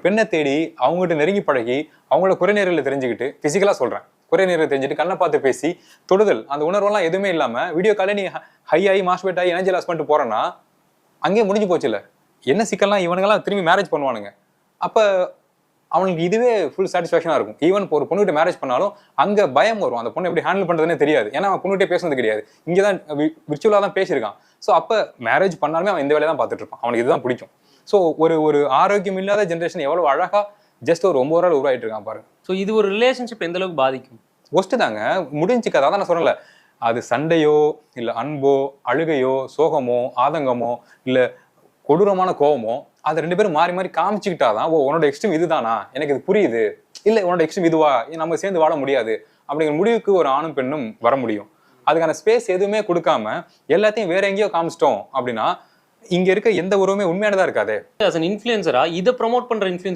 பெண்ணை தேடி அவங்ககிட்ட நெருங்கி பழகி அவங்களோட குறைநேரில் தெரிஞ்சுக்கிட்டு பிசிக்கலா சொல்றேன் குறைநேரில் தெரிஞ்சுட்டு கண்ணை பார்த்து பேசி தொடுதல் அந்த உணர்வெல்லாம் எதுவுமே இல்லாம வீடியோ காலே நீ ஹை ஆகி மாஸ்பேட் ஆகி எனர்ஜி லாஸ் பண்ணிட்டு போறேன்னா அங்கேயே முடிஞ்சு போச்சு இல்ல. என்ன சிக்கல்லாம் இவனுங்கெல்லாம் திரும்பி மேரேஜ் பண்ணுவானுங்க. அப்ப அவனுக்கு இதுவே ஃபுல் சாட்டிஸ்ஃபேக்ஷனா இருக்கும். ஈவன் ஒரு பொண்ணுகிட்ட மேரேஜ் பண்ணாலும் அங்க பயம் வரும். அந்த பொண்ணு எப்படி ஹேண்டில் பண்றதுன்னே தெரியாது. ஏன்னா அவன் பொண்ணுகிட்டே பேசுனது கிடையாது. இங்கதான் விர்ச்சுவலா தான் பேசியிருக்கான். ஸோ அப்ப மேரேஜ் பண்ணாலுமே அவன் இந்த வேலையை தான் பார்த்துட்டு இருப்பான். அவனுக்கு இதுதான் பிடிக்கும். ஸோ ஒரு ஆரோக்கியம் இல்லாத ஜென்ரேஷன் எவ்வளவு அழகா ஜஸ்ட் ஒரு 9 நாள் உருவாயிட்டு இருக்கான் பாருங்க. ஸோ இது ஒரு ரிலேஷன்ஷிப் எந்த அளவுக்கு பாதிக்கும்? ஒஸ்ட் தாங்க முடிஞ்சுக்க. அதான் நான் சொல்லல. அது சண்டையோ இல்ல அன்போ அழுகையோ சோகமோ ஆதங்கமோ இல்ல கொடூரமான கோவமோ அதை 2 பேரும் மாறி மாறி காமிச்சுக்கிட்டாதான் ஓ உன்னோட எக்ஸ்ட்ரீம் இதுதானா எனக்கு இது புரியுது இல்ல உன்னோட எக்ஸ்ட்ரீம் இதுவா நம்ம சேர்ந்து வாழ முடியாது அப்படிங்கிற முடிவுக்கு ஒரு ஆணும் பெண்ணும் வர முடியும். அதுக்கான ஸ்பேஸ் எதுவுமே கொடுக்காம எல்லாத்தையும் வேற எங்கேயோ காமிச்சிட்டோம் அப்படின்னா இங்க இருக்க எந்த உறவுமே உண்மையானதா இருக்காது. as an influencer இதை ப்ரமோட் பண்ற இன்ஃபுளுசர்